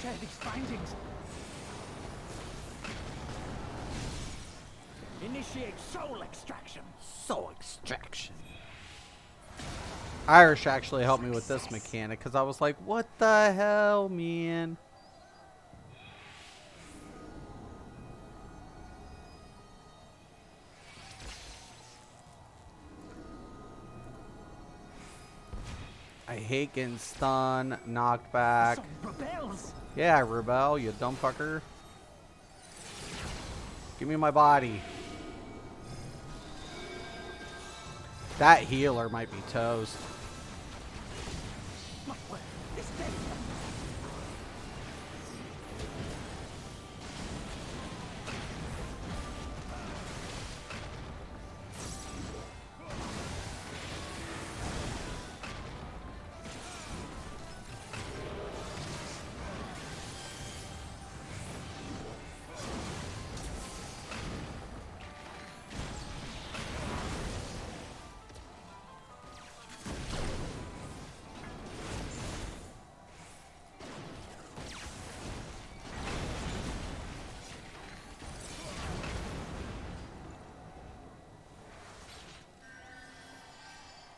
Share these findings. Initiate soul extraction. Soul extraction. Irish actually helped me with this mechanic because I was like, what the hell, man? I hate getting stunned, knocked back. Yeah, rebel, you dumb fucker. Give me my body. That healer might be toast. My word, this thing!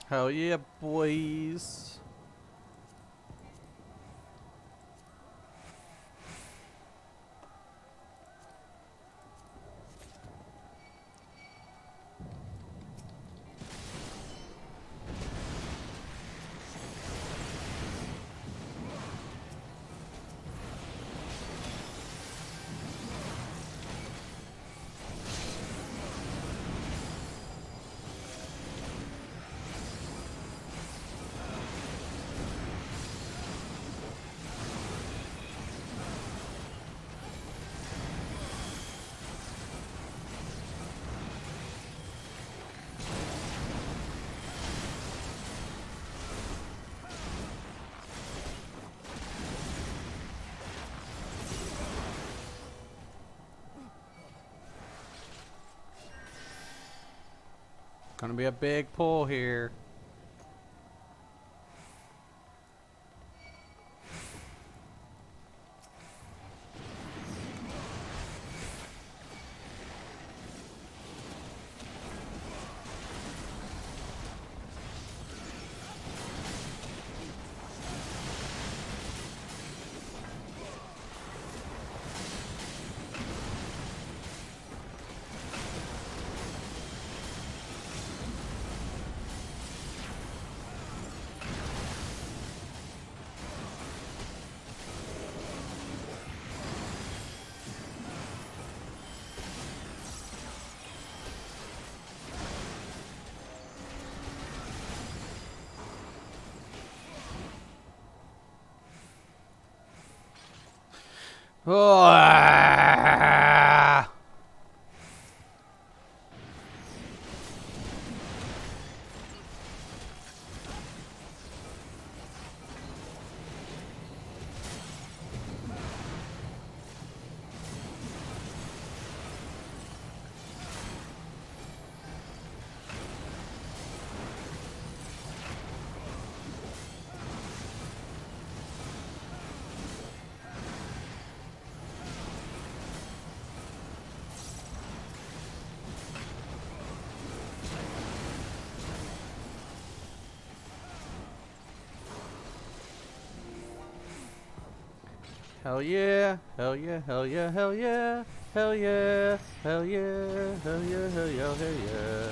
Hell yeah, boys. Gonna be a big pull here. Oh, hell yeah, hell yeah, hell yeah, hell yeah, hell yeah, hell yeah, hell yeah, hell yeah, hell yeah.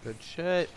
Good shit.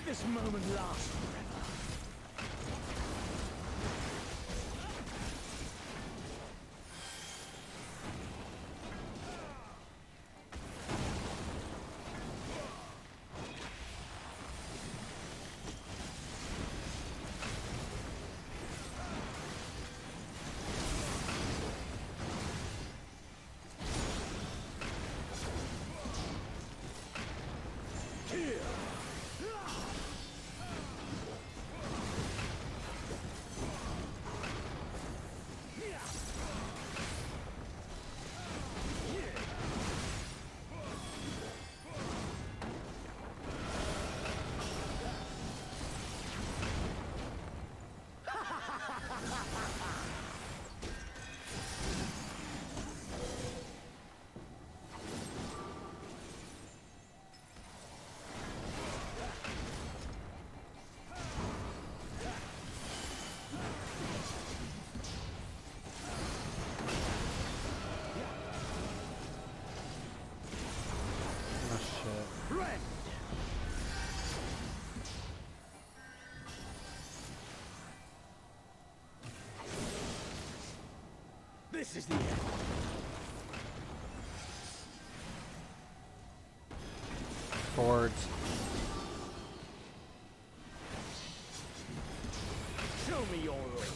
Let this moment last forever. Oh shit. Red. This is the end. Swords. Show me your way.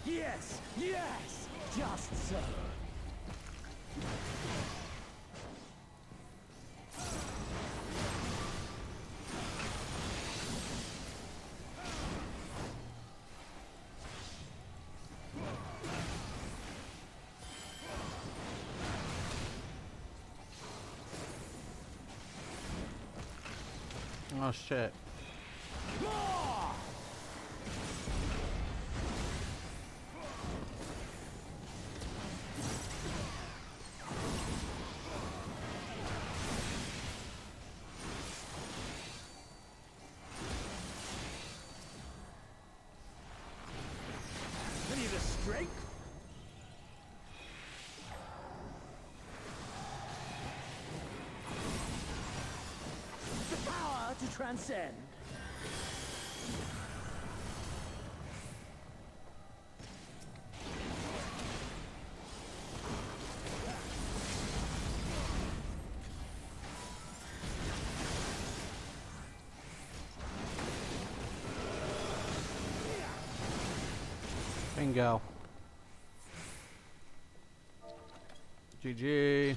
Yes, yes, just so. Oh shit. More! I need a strength. The power to transcend. Bingo. GG.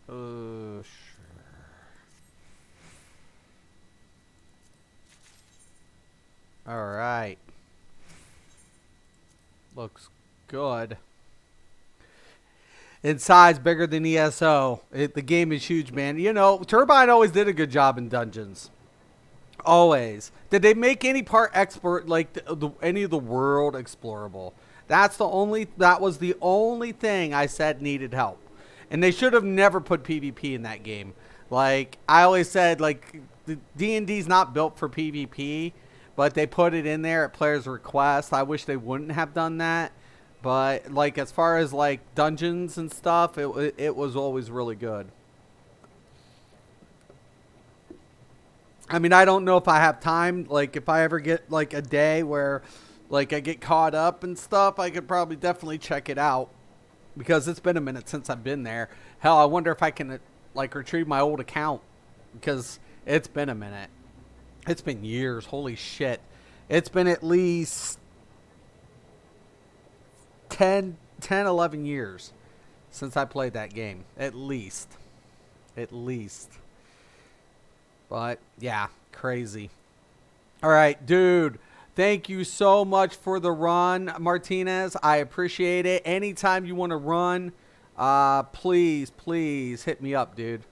Oh, sure. All right. Looks good. In size, bigger than ESO. The game is huge, man. You know, Turbine always did a good job in dungeons. Always. Did they make any part expert like any of the world explorable? That was the only thing I said needed help. And they should have never put PvP in that game. Like I always said, like the D&D's not built for PvP, but they put it in there at players' request. I wish they wouldn't have done that. But like as far as like dungeons and stuff, it was always really good. I mean, I don't know if I have time. Like, if I ever get, like, a day where, like, I get caught up and stuff, I could probably definitely check it out. Because it's been a minute since I've been there. Hell, I wonder if I can, like, retrieve my old account. Because it's been a minute. It's been years. Holy shit. It's been at least 11 years since I played that game. At least. At least. But, yeah, crazy. All right, dude, thank you so much for the run, Martinez. I appreciate it. Anytime you want to run, please, please hit me up, dude.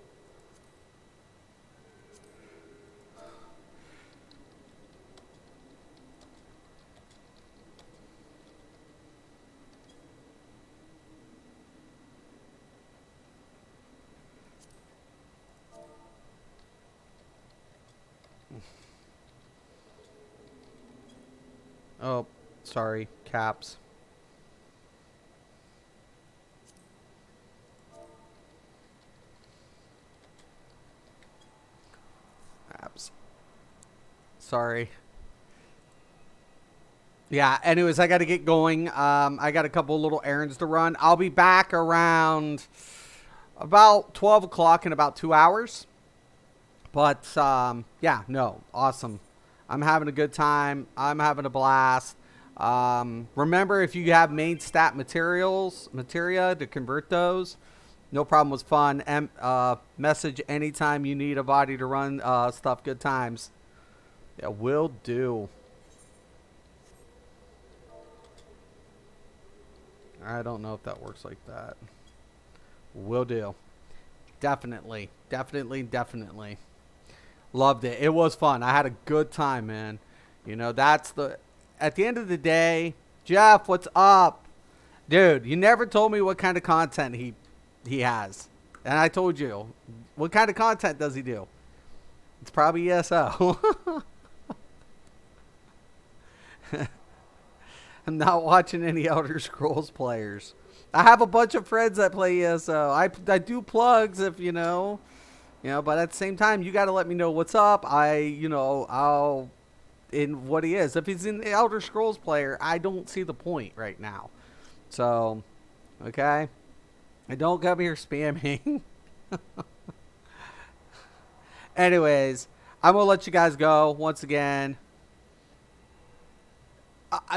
Oh, sorry, caps. Sorry. Yeah, anyways, I got to get going. I got a couple little errands to run. I'll be back around about 12 o'clock in about 2 hours. But, yeah, no, awesome. I'm having a good time. I'm having a blast. Remember, if you have main stat materia to convert those, no problem, was fun. Message anytime you need a body to run stuff. Good times. Yeah, will do. I don't know if that works like that. Will do. Definitely. Definitely. Loved it. It was fun. I had a good time, man. You know, at the end of the day, Jeff, what's up? Dude, you never told me what kind of content he has. And I told you. What kind of content does he do? It's probably ESO. I'm not watching any Elder Scrolls players. I have a bunch of friends that play ESO. I do plugs if you know, but at the same time, you got to let me know what's up. I'll in what he is. If he's an Elder Scrolls player, I don't see the point right now. So, okay. And don't come here spamming. Anyways, I'm going to let you guys go once again.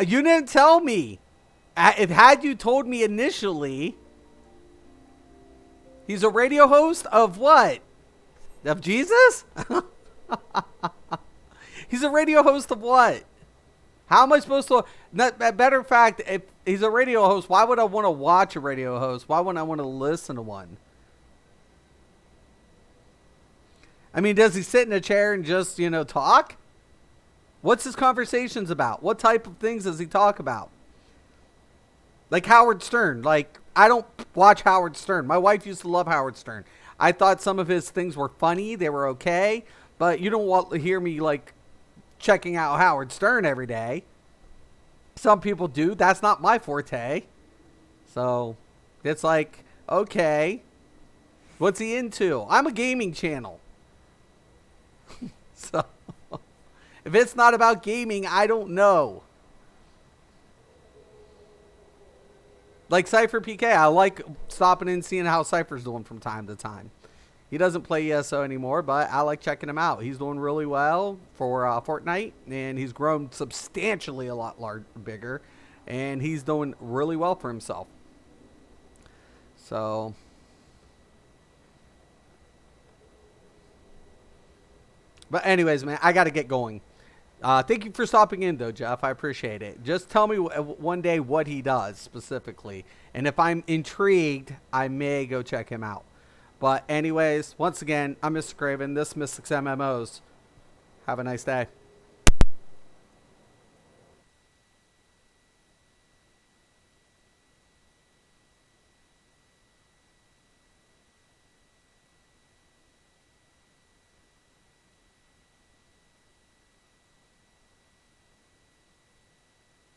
You didn't tell me. Had you told me initially, he's a radio host of what? Of Jesus? He's a radio host of what? How am I supposed to? Better fact, if he's a radio host, why would I want to watch a radio host? Why wouldn't I want to listen to one? I mean, does he sit in a chair and just, talk? What's his conversations about? What type of things does he talk about? Like Howard Stern. Like, I don't watch Howard Stern. My wife used to love Howard Stern. I thought some of his things were funny. They were okay. But you don't want to hear me, checking out Howard Stern every day. Some people do. That's not my forte. So, it's like, okay. What's he into? I'm a gaming channel. So... if it's not about gaming, I don't know. Like Cypher PK, I like stopping in and seeing how Cypher's doing from time to time. He doesn't play ESO anymore, but I like checking him out. He's doing really well for Fortnite, and he's grown substantially a lot bigger, and he's doing really well for himself. So... but anyways, man, I got to get going. Thank you for stopping in, though, Jeff. I appreciate it. Just tell me one day what he does specifically. And if I'm intrigued, I may go check him out. But anyways, once again, I'm Mr. Craven. This is Mystics MMOs. Have a nice day.